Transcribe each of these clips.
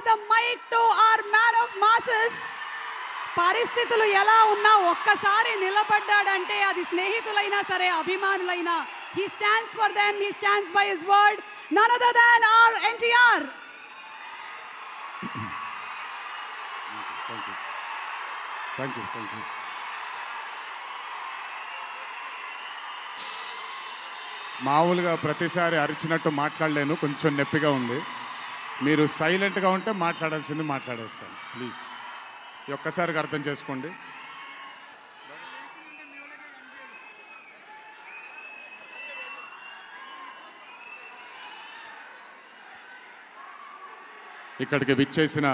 the mic to our man of masses. పరిస్థితులు ఎలా ఉన్నా ఒక్కసారి నిలబడ్డాడంటే అది స్నేహితులైనా సరే అభిమానులైనా he stands for them, he stands by his word, none other than our NTR. Thank you. మామూలుగా ప్రతిసారి అరిచినట్టు మాట్లాడలేను, కొంచెం నొప్పిగా ఉంది. మీరు సైలెంట్గా ఉంటే మాట్లాడాల్సింది మాట్లాడేస్తాను ప్లీజ్. ఒక్కసారిగా అర్థం చేసుకోండి. ఇక్కడికి విచ్చేసిన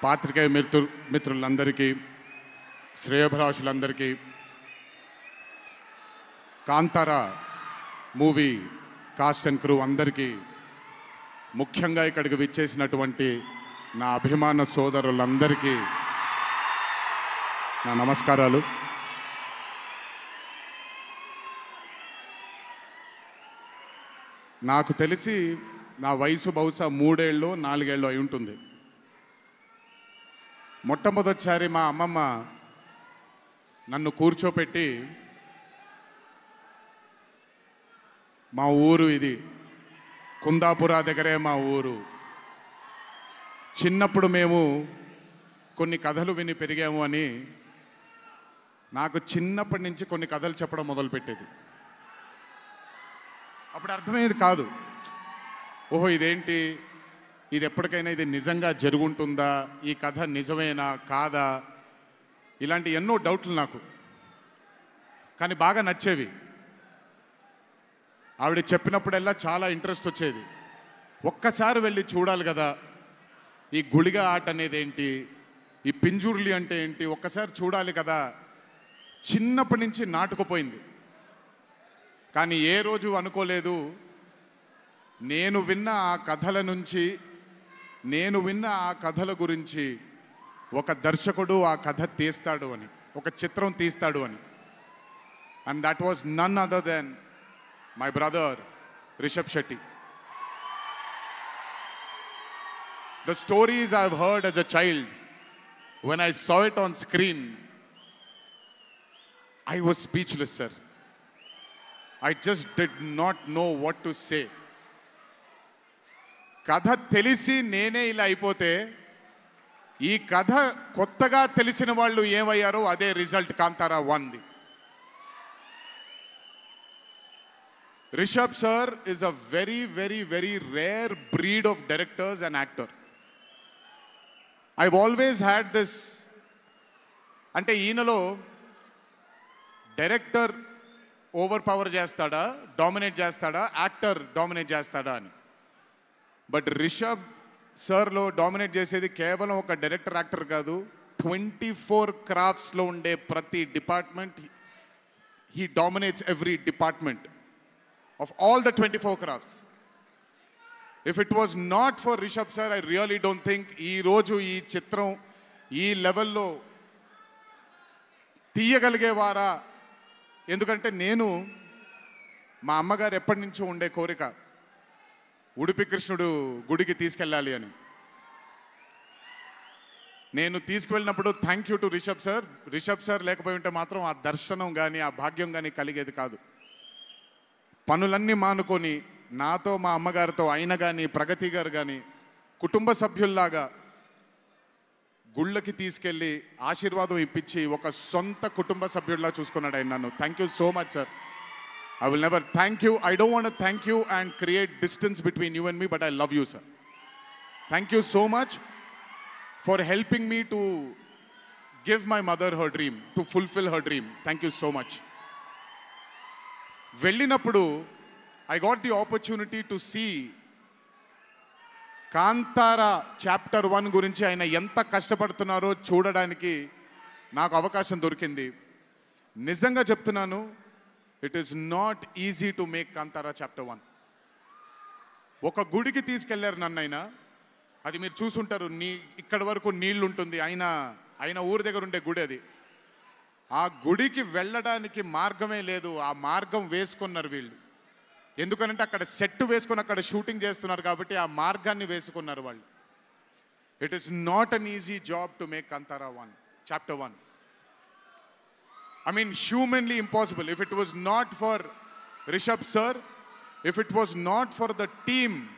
పాత్రికేయ మిత్రులందరికీ, శ్రేయోభిలాషులందరికీ, Kantara movie cast and crew అందరికీ, ముఖ్యంగా ఇక్కడికి విచ్చేసినటువంటి నా అభిమాన సోదరులందరికీ నా నమస్కారాలు. నాకు తెలిసి నా వయసు బహుశా 3 ఏళ్ళు 4 ఏళ్ళు అయి ఉంటుంది. మొట్టమొదటిసారి మా అమ్మమ్మ నన్ను కూర్చోపెట్టి, మా ఊరు ఇది, కుందాపురా దగ్గరే మా ఊరు, చిన్నప్పుడు మేము కొన్ని కథలు విని పెరిగాము అని నాకు చిన్నప్పటి నుంచి కొన్ని కథలు చెప్పడం మొదలుపెట్టేది. అప్పుడు అర్థమయ్యేది కాదు, ఓహో ఇదేంటి, ఇది ఎప్పటికైనా ఇది నిజంగా జరుగుంటుందా, ఈ కథ నిజమేనా కాదా, ఇలాంటి ఎన్నో డౌట్లు నాకు. కానీ బాగా నచ్చేవి. ఆవిడ చెప్పినప్పుడల్లా చాలా ఇంట్రెస్ట్ వచ్చేది. ఒక్కసారి వెళ్ళి చూడాలి కదా, ఈ గుళిగ ఆట అనేది ఏంటి, ఈ పింజుర్లి అంటే ఏంటి, ఒక్కసారి చూడాలి కదా. చిన్నప్పటి నుంచి నాటుకుపోయింది. కానీ ఏ రోజు అనుకోలేదు నేను విన్న ఆ కథల నుంచి, నేను విన్న ఆ కథల గురించి ఒక దర్శకుడు ఆ కథ తీస్తాడు అని, ఒక చిత్రం తీస్తాడు అని. And that was none other than my brother Rishabh Shetty. The stories I've heard as a child, when I saw it on screen, I was speechless, sir. I just did not know what to say. కథ తెలిసి నేనే ఇలా అయిపోతే, ఈ కథ కొత్తగా తెలిసిన వాళ్ళు ఏమయ్యారో అదే రిజల్ట్ కాంతారా 1ది. Rishabh sir is a very rare breed of directors and actor. I've always had this, అంటే ఈయనలో డైరెక్టర్ ఓవర్ పవర్ చేస్తాడా, డామినేట్ చేస్తాడా, యాక్టర్ డామినేట్ చేస్తాడా అని. బట్ రిషబ్ సార్లో డామినేట్ చేసేది కేవలం ఒక డైరెక్టర్ యాక్టర్ కాదు, 24 క్రాఫ్ట్స్లో ఉండే ప్రతి department. He dominates every department of all the 24 crafts. If it was not for Rishabh sir, I really don't think ee roju ee chitram ee level lo తీయగలిగేవారా. ఎందుకంటే నేను మా అమ్మగారు ఎప్పటి నుంచో ఉండే కోరిక ఉడిపి కృష్ణుడు గుడికి తీసుకెళ్ళాలి అని. నేను తీసుకువెళ్ళినప్పుడు thank you to Rishabh sir. Rishabh sir లేకపోయి ఉంటే మాత్రం ఆ దర్శనం కానీ ఆ భాగ్యం కానీ కలిగేది కాదు. పనులన్నీ మానుకొని నాతో మా అమ్మగారితో ఆయన కానీ ప్రగతి గారు కానీ కుటుంబ సభ్యుల్లాగా గుళ్ళకి తీసుకెళ్ళి ఆశీర్వాదం ఇప్పించి ఒక సొంత కుటుంబ సభ్యుల్లా చూసుకున్నాడు ఆయన నన్ను. Thank you so much sir. I will never thank you, I don't want to thank you and create distance between you and me, but I love you sir. Thank you so much for helping me to give my mother her dream, to fulfil her dream. Thank you so much. వెళ్ళినప్పుడు I got the opportunity to see Kantara chapter 1 గురించి ఆయన ఎంత కష్టపడుతున్నారో చూడడానికి నాకు అవకాశం దొరికింది. నిజంగా చెప్తున్నాను, it is not easy to make Kantara chapter 1. ఒక గుడికి తీసుకెళ్లారు నన్నైనా, అది మీరు చూసుంటారు, ఇక్కడ వరకు నీళ్లు ఉంటుంది, ఆయన ఊరి దగ్గర ఉండే గుడి అది. ఆ గుడికి వెళ్ళడానికి మార్గమే లేదు, ఆ మార్గం వేసుకున్నారు వీళ్ళు. ఎందుకనంటే అక్కడ సెట్ వేసుకొని అక్కడ షూటింగ్ చేస్తున్నారు కాబట్టి ఆ మార్గాన్ని వేసుకున్నారు వాళ్ళు. It is not an easy job to make Kantara 1, chapter 1. I mean, humanly impossible. If it was not for Rishabh sir, if it was not for the team